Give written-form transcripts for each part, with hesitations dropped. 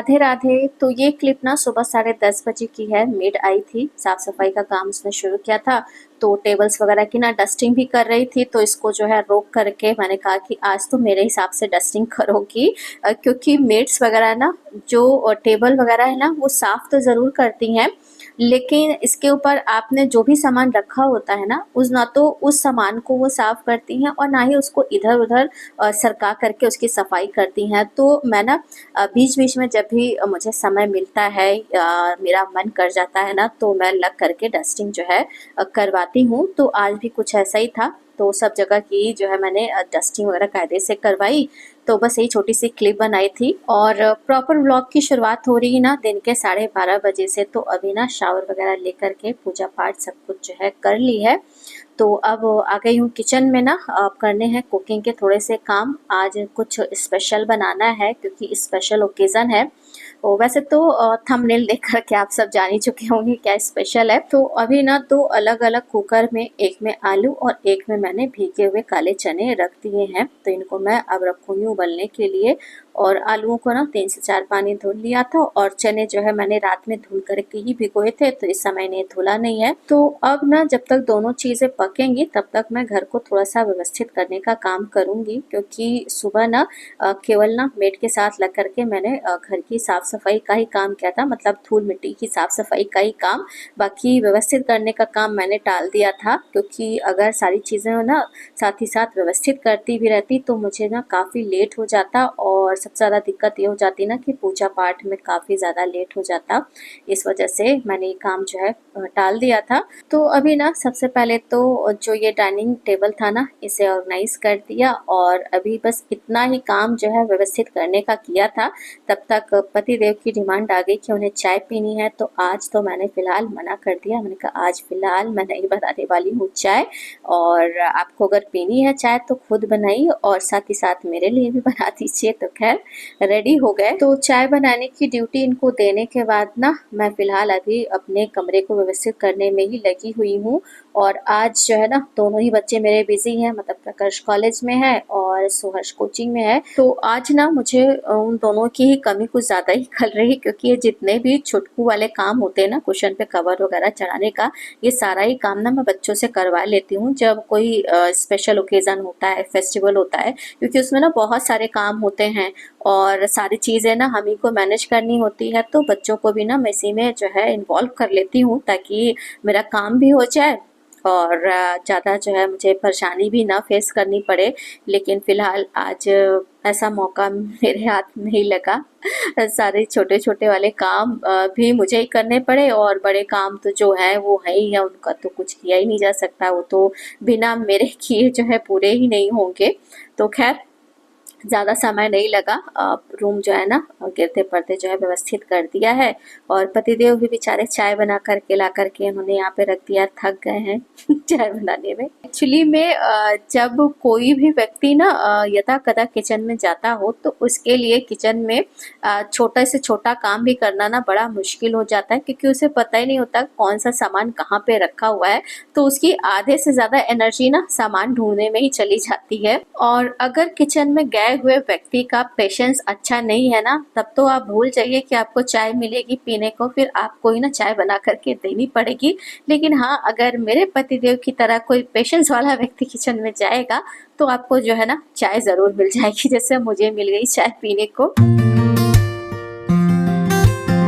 राधे राधे। तो ये क्लिप ना सुबह 10:30 बजे की है। मेड आई थी, साफ सफाई का काम उसने शुरू किया था। तो टेबल्स वगैरह की ना डस्टिंग भी कर रही थी, तो इसको जो है रोक करके मैंने कहा कि आज तो मेरे हिसाब से डस्टिंग करोगी, क्योंकि मेड्स वगैरह ना जो टेबल वगैरह है ना वो साफ तो ज़रूर करती हैं, लेकिन इसके ऊपर आपने जो भी सामान रखा होता है ना उस ना तो उस सामान को वो साफ करती हैं और ना ही उसको इधर उधर सरका करके उसकी सफाई करती हैं। तो मैं ना बीच बीच में जब भी मुझे समय मिलता है या मेरा मन कर जाता है ना, तो मैं लग करके डस्टिंग जो है करवाती हूँ। तो आज भी कुछ ऐसा ही था, तो सब जगह की जो है मैंने डस्टिंग वगैरह कायदे से करवाई। तो बस यही छोटी सी क्लिप बनाई थी और प्रॉपर व्लॉग की शुरुआत हो रही ना दिन के 12:30 बजे से। तो अभी ना शावर वगैरह लेकर के पूजा पाठ सब कुछ जो है कर ली है। तो अब आ गई हूँ किचन में ना, अब करने हैं कुकिंग के थोड़े से काम। आज कुछ स्पेशल बनाना है क्योंकि स्पेशल ओकेज़न है। तो वैसे तो थंबनेल देख कर के आप सब जान ही चुके होंगे क्या स्पेशल है। तो अभी ना 2 अलग-अलग कुकर में, एक में आलू और एक में मैंने भीगे हुए काले चने रख दिए हैं। तो इनको मैं अब रखूँगी उबलने के लिए। और आलूओं को ना 3 से 4 पानी धुल लिया था और चने जो है मैंने रात में धुल करके ही भिगोए थे, तो इस समय इन्हें धुला नहीं है। तो अब ना जब तक दोनों चीज़ें पकेंगी तब तक मैं घर को थोड़ा सा व्यवस्थित करने का काम करूँगी, क्योंकि सुबह ना केवल ना मेड के साथ लग करके मैंने घर की साफ सफाई का ही काम किया था, मतलब धूल मिट्टी की साफ सफाई का ही काम। बाकी व्यवस्थित करने का काम मैंने टाल दिया था, क्योंकि अगर सारी चीज़ें ना साथ ही साथ व्यवस्थित करती भी रहती तो मुझे ना काफ़ी लेट हो जाता। और सबसे ज़्यादा दिक्कत ये हो जाती ना कि पूजा पाठ में काफ़ी ज़्यादा लेट हो जाता। इस वजह से मैंने ये काम जो है टाल दिया था। तो अभी ना सबसे पहले तो जो ये डाइनिंग टेबल था ना इसे ऑर्गेनाइज कर दिया और अभी बस इतना ही काम जो है व्यवस्थित करने का किया था। तब तक पति देव की डिमांड आ गई कि उन्हें चाय पीनी है। तो आज तो मैंने फ़िलहाल मना कर दिया। मैंने कहा आज फ़िलहाल मैं नहीं बनाने वाली हूँ चाय, और आपको अगर पीनी है चाय तो खुद बनाइए और साथ ही साथ मेरे लिए भी बना दीजिए। तो खैर रेडी हो गए। तो चाय बनाने की ड्यूटी इनको देने के बाद ना मैं फ़िलहाल अभी अपने कमरे को व्यवस्थित करने में ही लगी हुई हूँ। और आज जो है ना दोनों ही बच्चे मेरे बिजी हैं, मतलब प्रकर्ष कॉलेज में है और सुहर्ष कोचिंग में है। तो आज ना मुझे उन दोनों की ही कमी कुछ ज़्यादा ही खल रही, क्योंकि ये जितने भी छुटकू वाले काम होते हैं ना, कुशन पे कवर वगैरह चढ़ाने का, ये सारा ही काम ना मैं बच्चों से करवा लेती हूँ जब कोई स्पेशल ओकेज़न होता है, फेस्टिवल होता है, क्योंकि उसमें ना बहुत सारे काम होते हैं और सारी चीज़ें ना हम ही को मैनेज करनी होती है। तो बच्चों को भी ना मैं इसी में जो है इन्वॉल्व कर लेती हूँ, ताकि मेरा काम भी हो जाए और ज़्यादा जो है मुझे परेशानी भी ना फेस करनी पड़े। लेकिन फ़िलहाल आज ऐसा मौका मेरे हाथ नहीं लगा। सारे छोटे-छोटे वाले काम भी मुझे ही करने पड़े और बड़े काम तो जो है वो है ही है, उनका तो कुछ किया ही नहीं जा सकता। वो तो बिना मेरे किए जो है पूरे ही नहीं होंगे। तो खैर ज़्यादा समय नहीं लगा। रूम जो है ना गिरते पड़ते जो है व्यवस्थित कर दिया है। और पतिदेव भी बेचारे चाय बना करके ला करके उन्होंने यहाँ पे रख दिया, थक गए हैं चाय बनाने में। एक्चुअली में जब कोई भी व्यक्ति ना यथा कदा किचन में जाता हो तो उसके लिए किचन में छोटा से छोटा काम भी करना ना बड़ा मुश्किल हो जाता है, क्योंकि उसे पता ही नहीं होता कौन सा सामान कहाँ पे रखा हुआ है। तो उसकी आधे से ज़्यादा एनर्जी ना सामान ढूंढने में ही चली जाती है। और अगर किचन में गए हुए व्यक्ति का पेशेंस अच्छा नहीं है ना, तब तो आप भूल जाइए कि आपको चाय मिलेगी पीने को, फिर आपको ही ना चाय बना करके देनी पड़ेगी। लेकिन हाँ, अगर मेरे पतिदेव की तरह कोई पेशेंस वाला व्यक्ति किचन में जाएगा तो आपको जो है ना चाय ज़रूर मिल जाएगी, जैसे मुझे मिल गई चाय पीने को।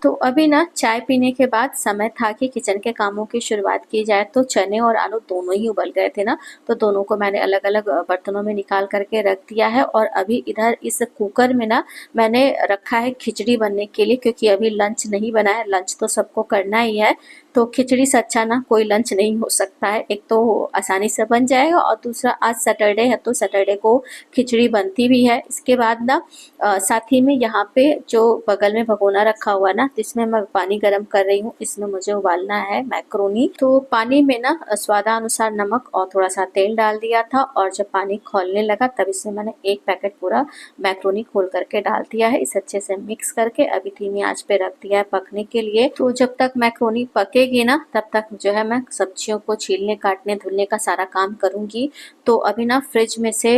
तो अभी ना चाय पीने के बाद समय था कि किचन के कामों की शुरुआत की जाए। तो चने और आलू दोनों ही उबल गए थे ना, तो दोनों को मैंने अलग अलग बर्तनों में निकाल करके रख दिया है। और अभी इधर इस कुकर में ना मैंने रखा है खिचड़ी बनने के लिए, क्योंकि अभी लंच नहीं बना है। लंच तो सबको करना ही है, तो खिचड़ी से अच्छा ना कोई लंच नहीं हो सकता है। एक तो आसानी से बन जाएगा और दूसरा आज सैटरडे है तो सैटरडे को खिचड़ी बनती भी है। इसके बाद ना साथ ही में यहाँ पे जो बगल में भगोना रखा हुआ ना, जिसमें मैं पानी गर्म कर रही हूँ, इसमें मुझे उबालना है मैक्रोनी। तो पानी में ना स्वादानुसार नमक और थोड़ा सा तेल डाल दिया था, और जब पानी खौलने लगा तब इसमें मैंने 1 पैकेट पूरा मैक्रोनी खोल करके डाल दिया है। इसे अच्छे से मिक्स करके अभी धीमी आंच पे रख दिया है पकने के लिए। तो जब तक मैक्रोनी पके पकेगी ना तब तक जो है मैं सब्जियों को छीलने काटने धुलने का सारा काम करूँगी। तो अभी ना फ्रिज में से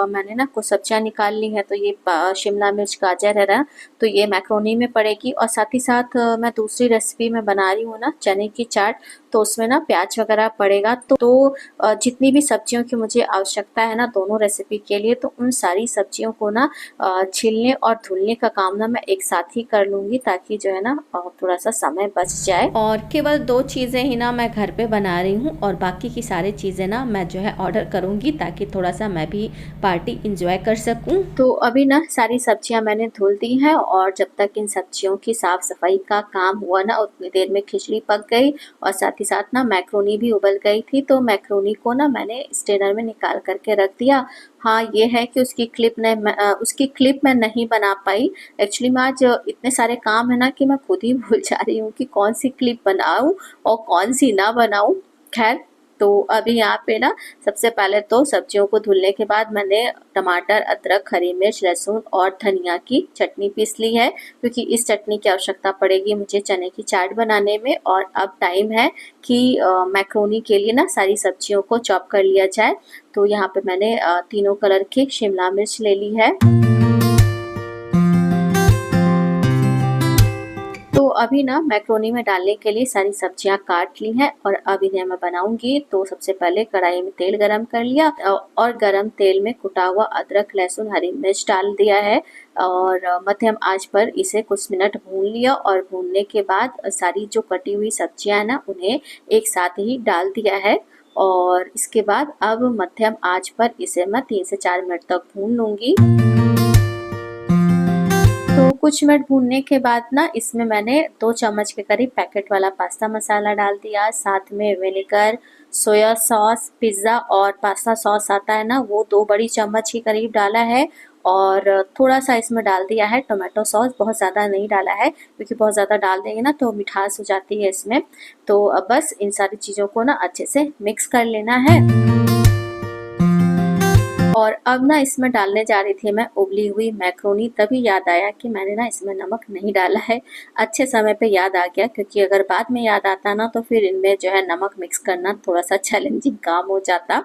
मैंने ना कुछ सब्जियाँ निकाल ली हैं। तो ये शिमला मिर्च गाजर है ना, तो ये मैक्रोनी में पड़ेगी। और साथ ही साथ मैं दूसरी रेसिपी में बना रही हूँ ना चने की चाट, तो उसमें ना प्याज वगैरह पड़ेगा। तो जितनी भी सब्जियों की मुझे आवश्यकता है ना दोनों रेसिपी के लिए, तो उन सारी सब्जियों को ना छीलने और धुलने का काम ना मैं एक साथ ही कर लूँगी, ताकि जो है ना थोड़ा सा समय बच जाए। और केवल 2 चीज़ें ही ना मैं घर पे बना रही हूँ और बाकी की सारी चीज़ें ना मैं जो है ऑर्डर करूँगी, ताकि थोड़ा सा मैं भी पार्टी इंजॉय कर सकूँ। तो अभी ना सारी सब्जियाँ मैंने धुल दी हैं और जब तक इन सब्जियों की साफ सफाई का काम हुआ ना उतनी देर में खिचड़ी पक गई और साथ ही साथ ना मैक्रोनी भी उबल गई थी। तो मैक्रोनी को ना मैंने स्ट्रेनर में निकाल करके रख दिया। हाँ, ये है कि उसकी क्लिप मैं नहीं बना पाई। एक्चुअली में आज इतने सारे काम है ना कि मैं खुद ही भूल जा रही हूँ कि कौन सी क्लिप बनाऊँ और कौन सी ना बनाऊँ। खैर, तो अभी यहाँ पे ना सबसे पहले तो सब्जियों को धुलने के बाद मैंने टमाटर, अदरक, हरी मिर्च, लहसुन और धनिया की चटनी पीस ली है, क्योंकि इस चटनी की आवश्यकता पड़ेगी मुझे चने की चाट बनाने में। और अब टाइम है कि मैक्रोनी के लिए ना सारी सब्जियों को चॉप कर लिया जाए। तो यहाँ पे मैंने तीनों कलर की शिमला मिर्च ले ली है। तो अभी ना मैक्रोनी में डालने के लिए सारी सब्जियां काट ली हैं और अब इन्हें मैं बनाऊंगी। तो सबसे पहले कढ़ाई में तेल गरम कर लिया और गरम तेल में कुटा हुआ अदरक, लहसुन, हरी मिर्च डाल दिया है और मध्यम आंच पर इसे कुछ मिनट भून लिया। और भूनने के बाद सारी जो कटी हुई सब्जियां है ना उन्हें एक साथ ही डाल दिया है और इसके बाद अब मध्यम आंच पर इसे मैं 3 से 4 मिनट तक भून लूंगी। तो कुछ मिनट भूनने के बाद ना इसमें मैंने 2 चम्मच के करीब पैकेट वाला पास्ता मसाला डाल दिया, साथ में विनेगर, सोया सॉस, पिज़्ज़ा और पास्ता सॉस आता है ना वो 2 बड़ी चम्मच के करीब डाला है। और थोड़ा सा इसमें डाल दिया है टोमेटो सॉस, बहुत ज़्यादा नहीं डाला है क्योंकि बहुत ज़्यादा डाल देंगे ना तो मिठास हो जाती है इसमें। तो अब बस इन सारी चीज़ों को ना अच्छे से मिक्स कर लेना है। और अब ना इसमें डालने जा रही थी मैं उबली हुई मैक्रोनी, तभी याद आया कि मैंने ना इसमें नमक नहीं डाला है। अच्छे समय पे याद आ गया, क्योंकि अगर बाद में याद आता ना तो फिर इनमें जो है नमक मिक्स करना थोड़ा सा चैलेंजिंग काम हो जाता।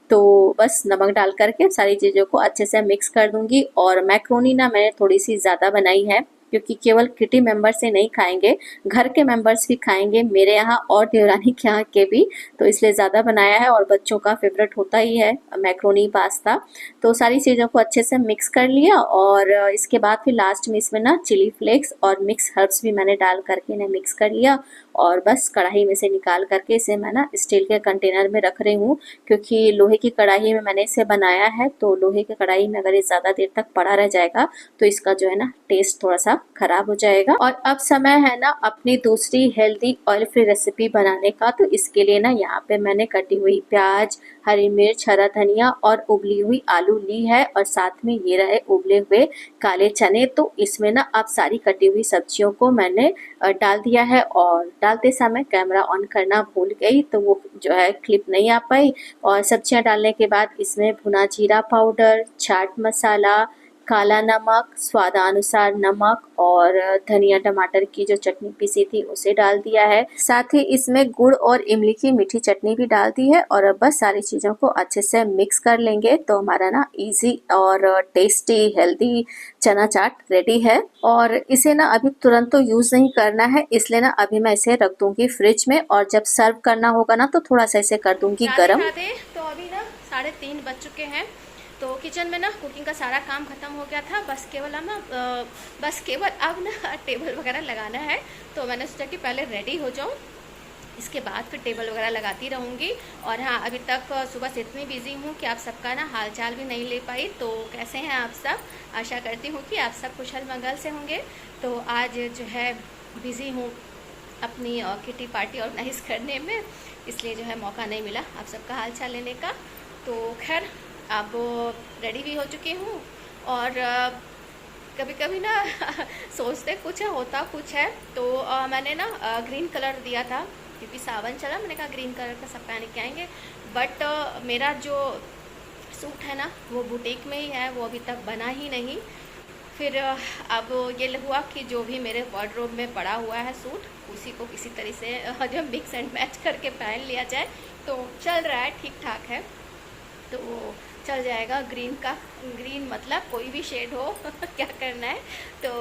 तो बस नमक डाल करके सारी चीज़ों को अच्छे से मिक्स कर दूंगी। और मैक्रोनी ना मैंने थोड़ी सी ज़्यादा बनाई है, क्योंकि केवल किटी मेंबर्स ही नहीं खाएंगे, घर के मेंबर्स भी खाएंगे मेरे यहाँ और देवरानी के यहाँ के भी, तो इसलिए ज़्यादा बनाया है। और बच्चों का फेवरेट होता ही है मैक्रोनी पास्ता। तो सारी चीज़ों को अच्छे से मिक्स कर लिया और इसके बाद फिर लास्ट में इसमें ना चिली फ्लेक्स और मिक्स हर्ब्स भी मैंने डाल करके इन्हें मिक्स कर लिया। और बस कढ़ाई में से निकाल करके इसे मैं ना स्टील के कंटेनर में रख रही हूँ, क्योंकि लोहे की कढ़ाई में मैंने इसे बनाया है। तो लोहे की कढ़ाई में अगर ये ज़्यादा देर तक पड़ा रह जाएगा तो इसका जो है ना टेस्ट थोड़ा सा खराब हो जाएगा। और अब समय है ना अपनी दूसरी हेल्दी ऑयल फ्री रेसिपी बनाने का। तो इसके लिए ना यहाँ पे मैंने कटी हुई प्याज, हरी मिर्च, हरा धनिया और उबली हुई आलू ली है और साथ में ये रहे उबले हुए काले चने। तो इसमें ना अब सारी कटी हुई सब्जियों को मैंने डाल दिया है और डालते समय कैमरा ऑन करना भूल गई, तो वो जो है क्लिप नहीं आ पाई। और सब्जियां डालने के बाद इसमें भुना जीरा पाउडर, चाट मसाला, काला नमक, स्वादानुसार नमक और धनिया टमाटर की जो चटनी पीसी थी उसे डाल दिया है। साथ ही इसमें गुड़ और इमली की मीठी चटनी भी डाल दी है। और अब बस सारी चीज़ों को अच्छे से मिक्स कर लेंगे तो हमारा ना इजी और टेस्टी हेल्दी चना चाट रेडी है। और इसे ना अभी तुरंत तो यूज़ नहीं करना है, इसलिए ना अभी मैं इसे रख दूंगी फ्रिज में और जब सर्व करना होगा ना तो थोड़ा सा इसे कर दूंगी गर्म। तो अभी ना 3:30 बज चुके हैं। तो किचन में ना कुकिंग का सारा काम ख़त्म हो गया था। बस केवल अब ना टेबल वगैरह लगाना है। तो मैंने सोचा कि पहले रेडी हो जाऊँ, इसके बाद फिर टेबल वगैरह लगाती रहूँगी। और हाँ, अभी तक सुबह से इतनी बिजी हूँ कि आप सबका ना हाल चाल भी नहीं ले पाई। तो कैसे हैं आप सब? आशा करती हूँ कि आप सब कुशल मंगल से होंगे। तो आज जो है बिज़ी हूँ अपनी किटी पार्टी ऑर्गेनाइज़ करने में, इसलिए जो है मौका नहीं मिला आप सबका हाल चाल लेने का। तो खैर अब रेडी भी हो चुकी हूँ। और कभी कभी ना सोचते कुछ है होता कुछ है। तो मैंने ना ग्रीन कलर दिया था, क्योंकि सावन चला, मैंने कहा ग्रीन कलर का सब पहन के आएंगे। बट मेरा जो सूट है ना वो बुटीक में ही है, वो अभी तक बना ही नहीं। फिर अब ये हुआ कि जो भी मेरे वार्डरोब में पड़ा हुआ है सूट, उसी को किसी तरह से जो मिक्स एंड मैच करके पहन लिया जाए। तो चल रहा है, ठीक ठाक है, तो चल जाएगा। ग्रीन मतलब कोई भी शेड हो क्या करना है। तो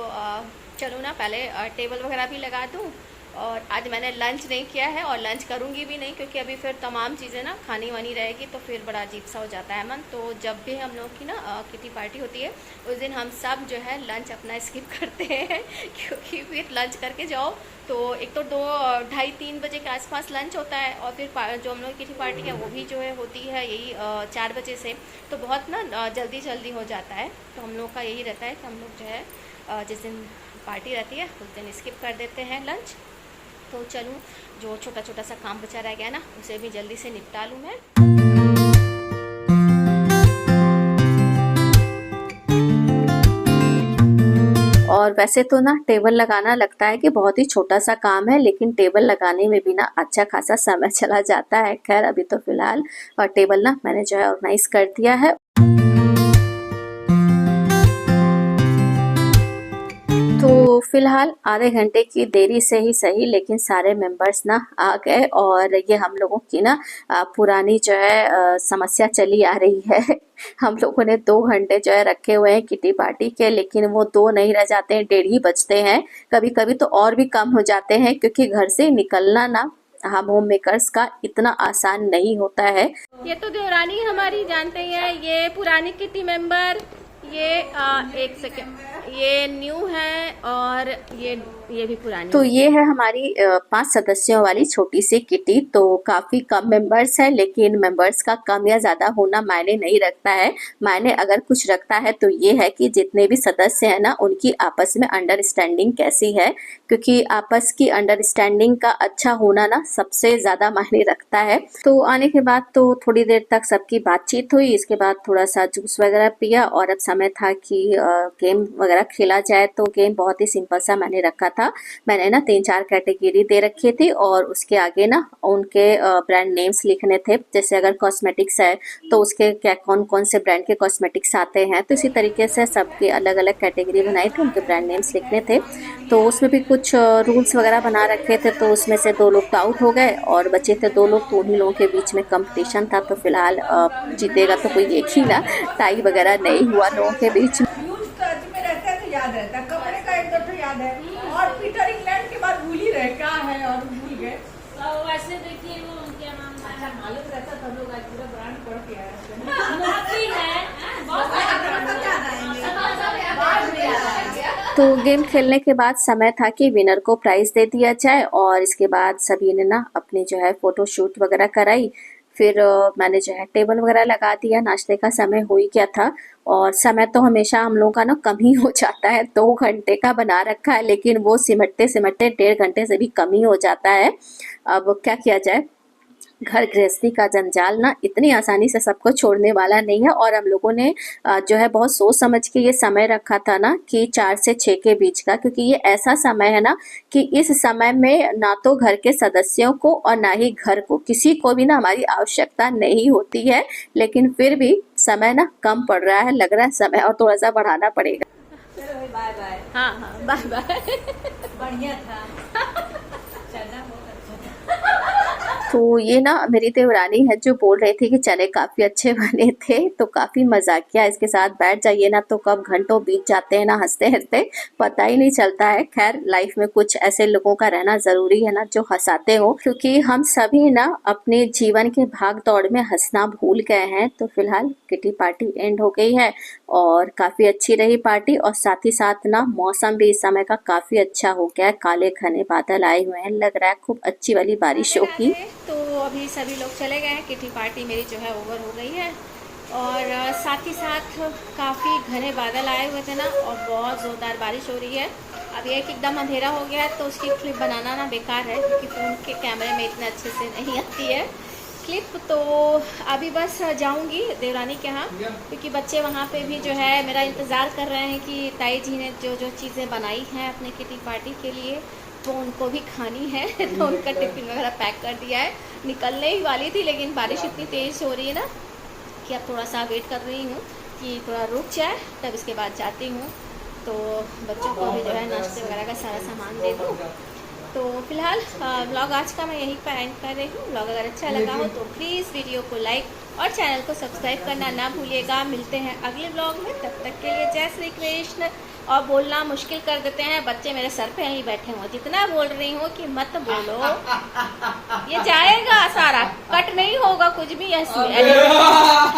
चलो ना, पहले टेबल वगैरह भी लगा दूँ। और आज मैंने लंच नहीं किया है और लंच करूँगी भी नहीं, क्योंकि अभी फिर तमाम चीज़ें ना खानी वानी रहेगी तो फिर बड़ा अजीब सा हो जाता है मन। तो जब भी हम लोग की ना किटी पार्टी होती है, उस दिन हम सब जो है लंच अपना स्किप करते हैं क्योंकि फिर लंच करके जाओ तो एक तो 2-2:30-3 बजे के आसपास लंच होता है, और फिर जो हम लोग की किटी पार्टी है वो भी जो है होती है यही 4 बजे से। तो बहुत ना जल्दी जल्दी हो जाता है। तो हम लोग का यही रहता है कि हम लोग जो है जिस दिन पार्टी रहती है उस दिन स्किप कर देते हैं लंच। तो चलूँ, जो छोटा छोटा सा काम बचा रह गया ना उसे भी जल्दी से निपटा लूँ मैं। और वैसे तो ना टेबल लगाना लगता है कि बहुत ही छोटा सा काम है, लेकिन टेबल लगाने में भी ना अच्छा खासा समय चला जाता है। खैर अभी तो फिलहाल टेबल ना मैंने जो है ऑर्गेनाइज कर दिया है। तो फिलहाल आधे घंटे की देरी से ही सही, लेकिन सारे मेंबर्स ना आ गए। और ये हम लोगों की ना पुरानी जो है समस्या चली आ रही है। हम लोगों ने 2 घंटे जो है रखे हुए हैं किटी पार्टी के, लेकिन वो 2 नहीं रह जाते हैं, 1.5 ही बजते हैं। कभी कभी तो और भी कम हो जाते हैं, क्योंकि घर से निकलना ना हम होम मेकर्स का इतना आसान नहीं होता है। ये तो देवरानी हमारी जानते हैं, ये पुरानी किटी मेंबर, ये एक सेकेंड, ये न्यू है, और ये भी पुरानी। तो ये है हमारी 5 सदस्यों वाली छोटी सी किटी। तो काफी कम मेंबर्स है, लेकिन मेंबर्स का कम या ज्यादा होना मायने नहीं रखता है। मायने अगर कुछ रखता है तो ये है कि जितने भी सदस्य हैं ना उनकी आपस में अंडरस्टैंडिंग कैसी है, क्योंकि आपस की अंडरस्टैंडिंग का अच्छा होना ना सबसे ज्यादा मायने रखता है। तो आने के बाद तो थोड़ी देर तक सबकी बातचीत हुई, इसके बाद थोड़ा सा जूस वगैरह पिया, और अब समय था कि गेम वगैरह खेला जाए। तो गेम बहुत ही सिंपल सा मैंने रखा था। मैंने ना 3-4 कैटेगरी दे रखी थी, और उसके आगे ना उनके ब्रांड नेम्स लिखने थे। जैसे अगर कॉस्मेटिक्स है तो उसके क्या कौन कौन से ब्रांड के कॉस्मेटिक्स आते हैं, तो इसी तरीके से सबके अलग अलग कैटेगरी बनाई थी, उनके ब्रांड नेम्स लिखने थे। तो उसमें भी कुछ रूल्स वगैरह बना रखे थे। तो उसमें से 2 लोग तो आउट हो गए और बचे थे 2 लोग। तो उन्हीं लोगों के बीच में कंपटीशन था। तो फिलहाल जीतेगा तो कोई एक ही ना, टाई वगैरह नहीं हुआ लोगों के बीच में। याद रहता है, कपड़े का एक तो याद है, और पीटर इंग्लैंड के बाद भूल ही रहे क्या है, और भूल गए। तो वैसे देखिए वो क्या नाम है, अच्छा मालूम रहता सब लोग आज पूरा ब्रांड पढ़ के आए हैं। तो गेम खेलने के बाद समय था कि विनर को प्राइज दे दिया जाए, और इसके बाद सभी ने ना अपनी जो है फोटो शूट वगैरह कराई। फिर मैंने जो है टेबल वगैरह लगा दिया। नाश्ते का समय हो ही गया था, और समय तो हमेशा हम लोगों का ना कम ही हो जाता है। 2 घंटे का बना रखा है, लेकिन वो सिमटते सिमटते 1.5 घंटे से भी कम ही हो जाता है। अब क्या किया जाए, घर गृहस्थी का जंजाल ना इतनी आसानी से सबको छोड़ने वाला नहीं है। और हम लोगों ने जो है बहुत सोच समझ के ये समय रखा था ना कि 4 से 6 के बीच का, क्योंकि ये ऐसा समय है ना कि इस समय में ना तो घर के सदस्यों को और ना ही घर को किसी को भी ना हमारी आवश्यकता नहीं होती है। लेकिन फिर भी समय ना कम पड़ रहा है, लग रहा है समय और थोड़ा सा बढ़ाना पड़ेगा। चलो भाई बाय बाय। हाँ हाँ, बाय बाय। बढ़िया था, चना बहुत अच्छा था। तो ये ना मेरी देवरानी है जो बोल रही थी कि चने काफी अच्छे बने थे, तो काफी मजा किया। इसके साथ बैठ जाइए ना तो कब घंटों बीत जाते हैं ना हंसते हंसते, पता ही नहीं चलता है। खैर लाइफ में कुछ ऐसे लोगों का रहना जरूरी है ना जो हंसाते हो, क्योंकि हम सभी ना अपने जीवन के भाग दौड़ में हंसना भूल गए हैं। तो फिलहाल किटी पार्टी एंड हो गई है, और काफी अच्छी रही पार्टी। और साथ ही साथ ना मौसम भी इस समय का काफी अच्छा हो गया है। काले घने बादल आए हुए हैं, लग रहा है खूब अच्छी वाली बारिश होगी। तो अभी सभी लोग चले गए हैं, किटी पार्टी मेरी जो है ओवर हो गई है। और साथ ही साथ काफ़ी घने बादल आए हुए थे ना, और बहुत ज़ोरदार बारिश हो रही है। अब ये एकदम अंधेरा हो गया है तो उसकी क्लिप बनाना ना बेकार है, क्योंकि फ़ोन के कैमरे में इतने अच्छे से नहीं आती है क्लिप। तो अभी बस जाऊंगी देवरानी के यहाँ, क्योंकि बच्चे वहाँ पे भी जो है मेरा इंतज़ार कर रहे हैं कि ताई जी ने जो जो चीज़ें बनाई हैं अपने किटी पार्टी के लिए तो उनको भी खानी है। तो उनका टिफिन वगैरह पैक कर दिया है। निकलने ही वाली थी, लेकिन बारिश इतनी तेज़ हो रही है ना कि अब थोड़ा सा वेट कर रही हूँ कि थोड़ा रुक जाए, तब इसके बाद जाती हूँ। तो बच्चों को भी जो है नाश्ते वगैरह का सारा सामान दे दूँ। तो फिलहाल व्लॉग आज का मैं यहीं पर एंड कर रही हूँ। व्लॉग अगर अच्छा लगा हो तो प्लीज़ वीडियो को लाइक और चैनल को सब्सक्राइब करना ना भूलिएगा। मिलते हैं अगले व्लॉग में, तब तक के लिए जय श्री कृष्ण। और बोलना मुश्किल कर देते हैं बच्चे, मेरे सर पे यहीं बैठे हुए, जितना बोल रही हूँ कि मत बोलो, ये जाएगा सारा, कट नहीं होगा कुछ भी इसमें।